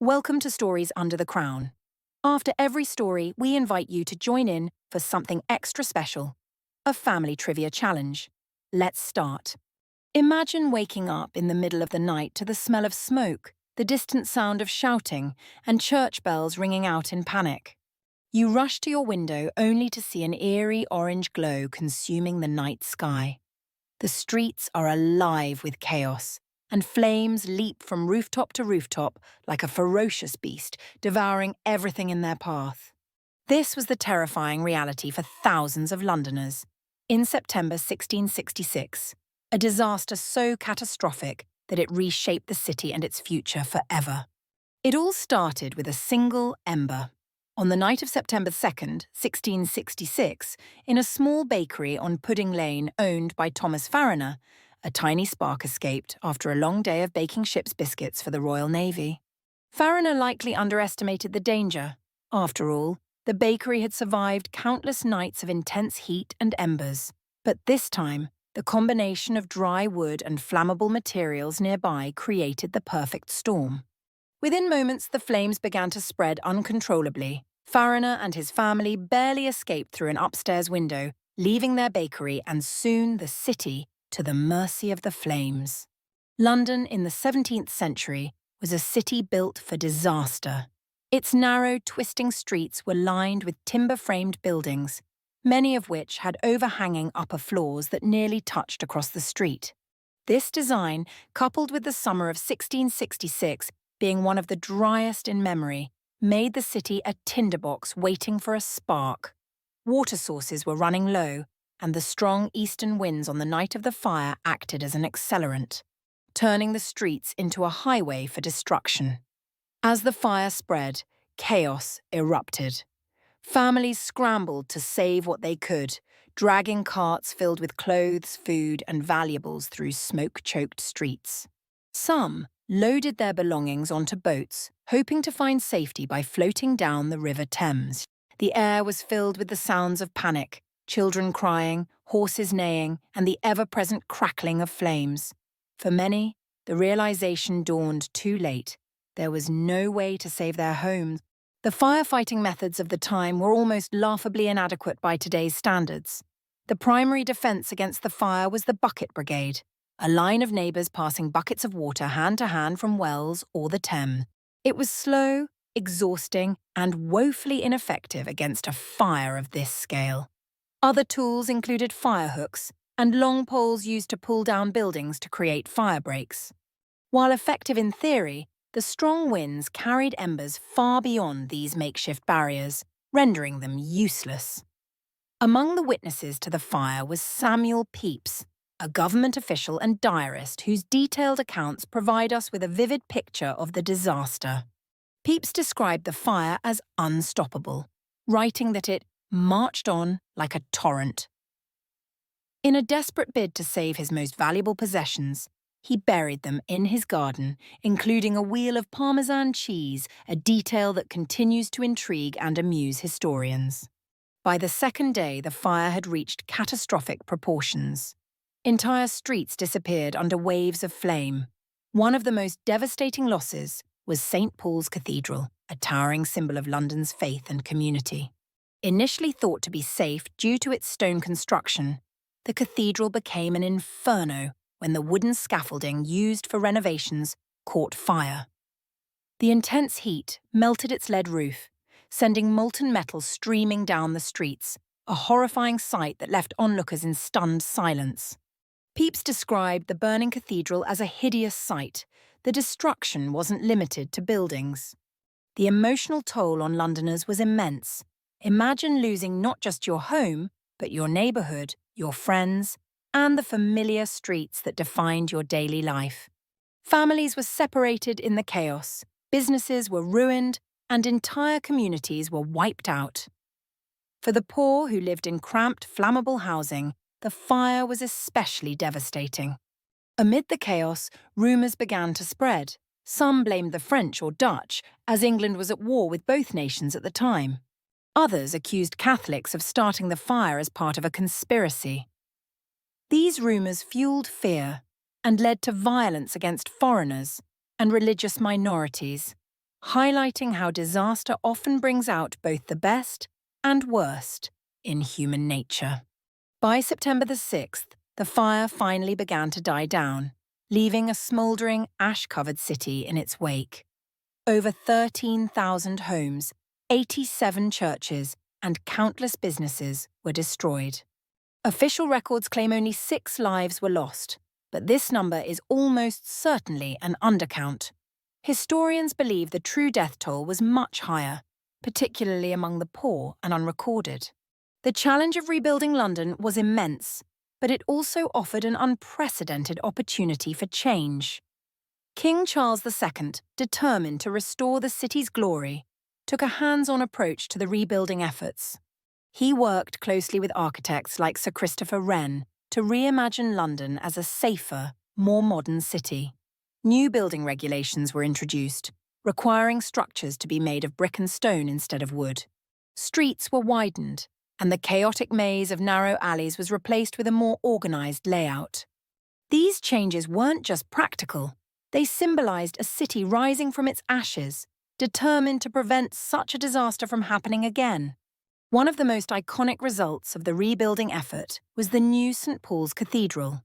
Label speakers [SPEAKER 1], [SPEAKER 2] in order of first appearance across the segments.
[SPEAKER 1] Welcome to Stories Under the Crown. After every story, we invite you to join in for something extra special, a family trivia challenge. Let's start. Imagine waking up in the middle of the night to the smell of smoke, the distant sound of shouting, and church bells ringing out in panic. You rush to your window only to see an eerie orange glow consuming the night sky. The streets are alive with chaos, and flames leap from rooftop to rooftop like a ferocious beast, devouring everything in their path. This was the terrifying reality for thousands of Londoners. In September 1666, a disaster so catastrophic that it reshaped the city and its future forever. It all started with a single ember. On the night of September 2nd, 1666, in a small bakery on Pudding Lane owned by Thomas Fariner, a tiny spark escaped after a long day of baking ship's biscuits for the Royal Navy. Fariner likely underestimated the danger. After all, the bakery had survived countless nights of intense heat and embers. But this time, the combination of dry wood and flammable materials nearby created the perfect storm. Within moments, the flames began to spread uncontrollably. Fariner and his family barely escaped through an upstairs window, leaving their bakery and soon the city to the mercy of the flames. London in the 17th century was a city built for disaster. Its narrow, twisting streets were lined with timber-framed buildings, many of which had overhanging upper floors that nearly touched across the street. This design, coupled with the summer of 1666 being one of the driest in memory, made the city a tinderbox waiting for a spark. Water sources were running low, and the strong eastern winds on the night of the fire acted as an accelerant, turning the streets into a highway for destruction. As the fire spread, chaos erupted. Families scrambled to save what they could, dragging carts filled with clothes, food, and valuables through smoke-choked streets. Some loaded their belongings onto boats, hoping to find safety by floating down the River Thames. The air was filled with the sounds of panic, children crying, horses neighing, and the ever-present crackling of flames. For many, the realization dawned too late. There was no way to save their homes. The firefighting methods of the time were almost laughably inadequate by today's standards. The primary defense against the fire was the bucket brigade, a line of neighbours passing buckets of water hand to hand from wells or the Thames. It was slow, exhausting, and woefully ineffective against a fire of this scale. Other tools included fire hooks and long poles used to pull down buildings to create fire breaks. While effective in theory, the strong winds carried embers far beyond these makeshift barriers, rendering them useless. Among the witnesses to the fire was Samuel Pepys, a government official and diarist whose detailed accounts provide us with a vivid picture of the disaster. Pepys described the fire as unstoppable, writing that it marched on like a torrent. In a desperate bid to save his most valuable possessions, he buried them in his garden, including a wheel of Parmesan cheese, a detail that continues to intrigue and amuse historians. By the second day, the fire had reached catastrophic proportions. Entire streets disappeared under waves of flame. One of the most devastating losses was St. Paul's Cathedral, a towering symbol of London's faith and community. Initially thought to be safe due to its stone construction, the cathedral became an inferno when the wooden scaffolding used for renovations caught fire. The intense heat melted its lead roof, sending molten metal streaming down the streets, a horrifying sight that left onlookers in stunned silence. Pepys described the burning cathedral as a hideous sight. The destruction wasn't limited to buildings. The emotional toll on Londoners was immense. Imagine losing not just your home, but your neighbourhood, your friends, and the familiar streets that defined your daily life. Families were separated in the chaos, businesses were ruined, and entire communities were wiped out. For the poor who lived in cramped, flammable housing, the fire was especially devastating. Amid the chaos, rumours began to spread. Some blamed the French or Dutch, as England was at war with both nations at the time. Others accused Catholics of starting the fire as part of a conspiracy. These rumours fueled fear and led to violence against foreigners and religious minorities. highlighting how disaster often brings out both the best and worst in human nature. By September the 6th, the fire finally began to die down, leaving a smouldering, ash-covered city in its wake. Over 13,000 homes, 87 churches, and countless businesses were destroyed. Official records claim only 6 lives were lost, but this number is almost certainly an undercount. Historians believe the true death toll was much higher, particularly among the poor and unrecorded. The challenge of rebuilding London was immense, but it also offered an unprecedented opportunity for change. King Charles II, determined to restore the city's glory, took a hands-on approach to the rebuilding efforts. He worked closely with architects like Sir Christopher Wren to reimagine London as a safer, more modern city. New building regulations were introduced, requiring structures to be made of brick and stone instead of wood. Streets were widened, and the chaotic maze of narrow alleys was replaced with a more organized layout. These changes weren't just practical, they symbolized a city rising from its ashes, determined to prevent such a disaster from happening again. One of the most iconic results of the rebuilding effort was the new St. Paul's Cathedral.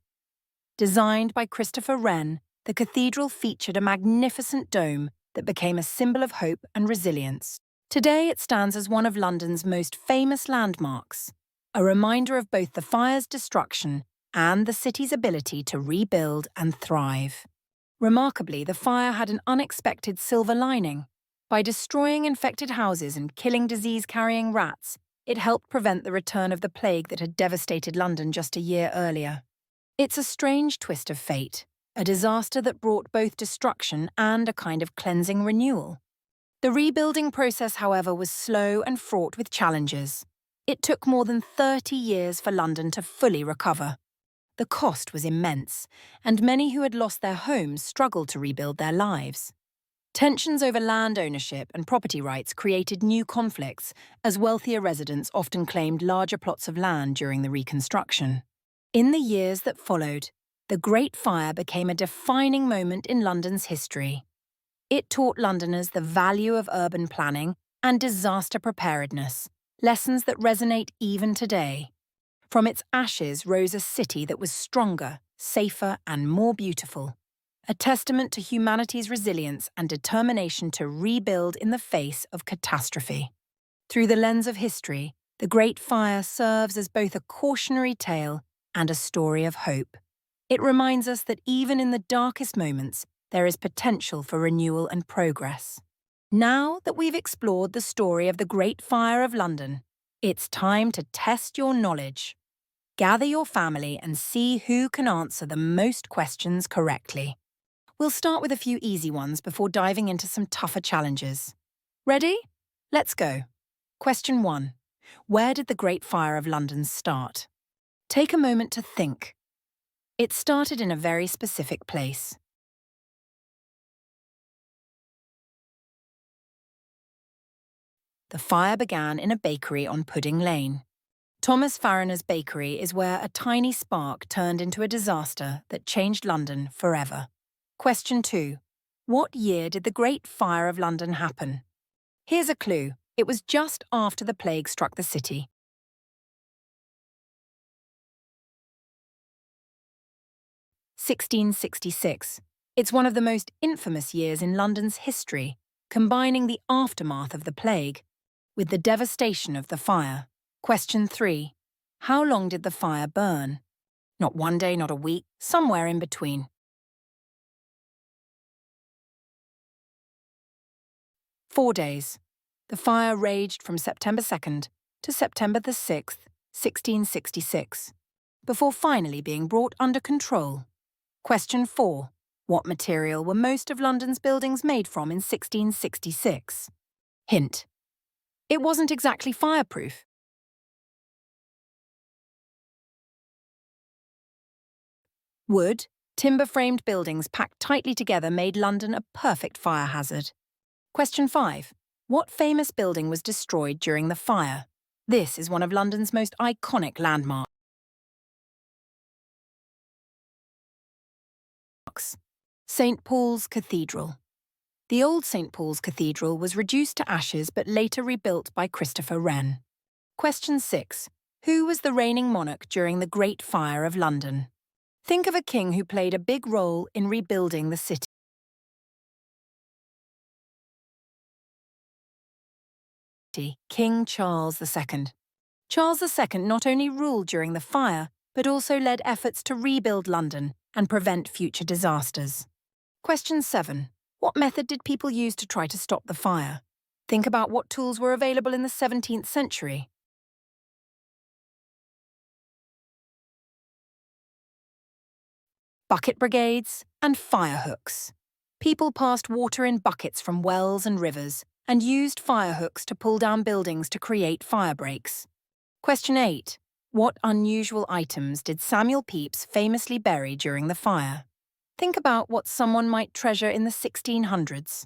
[SPEAKER 1] Designed by Christopher Wren, the cathedral featured a magnificent dome that became a symbol of hope and resilience. Today it stands as one of London's most famous landmarks, a reminder of both the fire's destruction and the city's ability to rebuild and thrive. Remarkably, the fire had an unexpected silver lining. By destroying infected houses and killing disease-carrying rats, it helped prevent the return of the plague that had devastated London just a year earlier. It's a strange twist of fate, a disaster that brought both destruction and a kind of cleansing renewal. The rebuilding process, however, was slow and fraught with challenges. It took more than 30 years for London to fully recover. The cost was immense, and many who had lost their homes struggled to rebuild their lives. Tensions over land ownership and property rights created new conflicts, as wealthier residents often claimed larger plots of land during the reconstruction. In the years that followed, the Great Fire became a defining moment in London's history. It taught Londoners the value of urban planning and disaster preparedness, lessons that resonate even today. From its ashes rose a city that was stronger, safer, and more beautiful, a testament to humanity's resilience and determination to rebuild in the face of catastrophe. Through the lens of history, the Great Fire serves as both a cautionary tale and a story of hope. It reminds us that even in the darkest moments, there is potential for renewal and progress. Now that we've explored the story of the Great Fire of London, it's time to test your knowledge. Gather your family and see who can answer the most questions correctly. We'll start with a few easy ones before diving into some tougher challenges. Ready? Let's go. Question 1. Where did the Great Fire of London start? Take a moment to think. It started in a very specific place. The fire began in a bakery on Pudding Lane. Thomas Farriner's bakery is where a tiny spark turned into a disaster that changed London forever. Question 2. What year did the Great Fire of London happen? Here's a clue. It was just after the plague struck the city. (1666). It's one of the most infamous years in London's history, combining the aftermath of the plague with the devastation of the fire. Question 3. How long did the fire burn? Not one day, not a week, somewhere in between. 4 days. The fire raged from September 2nd to September the 6th, 1666, before finally being brought under control. Question 4. What material were most of London's buildings made from in 1666? Hint. It wasn't exactly fireproof. Wood, timber-framed buildings packed tightly together made London a perfect fire hazard. Question 5. What famous building was destroyed during the fire? This is one of London's most iconic landmarks. St. Paul's Cathedral. The old St. Paul's Cathedral was reduced to ashes but later rebuilt by Christopher Wren. Question 6. Who was the reigning monarch during the Great Fire of London? Think of a king who played a big role in rebuilding the city. King Charles II. Charles II not only ruled during the fire, but also led efforts to rebuild London and prevent future disasters. Question 7. What method did people use to try to stop the fire? Think about what tools were available in the 17th century. Bucket brigades and fire hooks. People passed water in buckets from wells and rivers and used fire hooks to pull down buildings to create fire breaks. Question 8. What unusual items did Samuel Pepys famously bury during the fire? Think about what someone might treasure in the 1600s.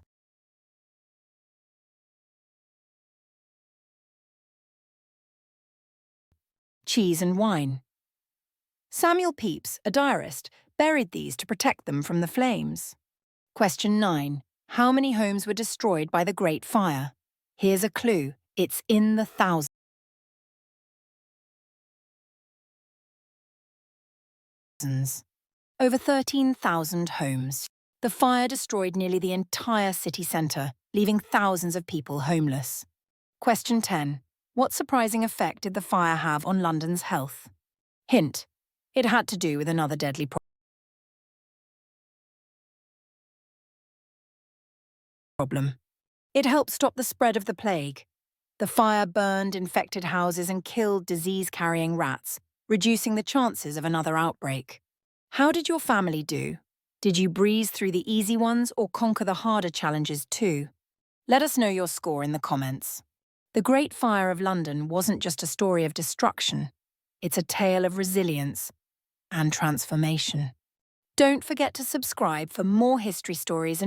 [SPEAKER 1] Cheese and wine. Samuel Pepys, a diarist, buried these to protect them from the flames. Question 9. How many homes were destroyed by the Great Fire? Here's a clue. It's in the thousands. Over 13,000 homes. The fire destroyed nearly the entire city centre, leaving thousands of people homeless. Question 10. What surprising effect did the fire have on London's health? Hint. It had to do with another deadly problem. It helped stop the spread of the plague. The fire burned infected houses and killed disease-carrying rats, reducing the chances of another outbreak. How did your family do? Did you breeze through the easy ones or conquer the harder challenges too? Let us know your score in the comments. The Great Fire of London wasn't just a story of destruction. It's a tale of resilience and transformation. Don't forget to subscribe for more history stories and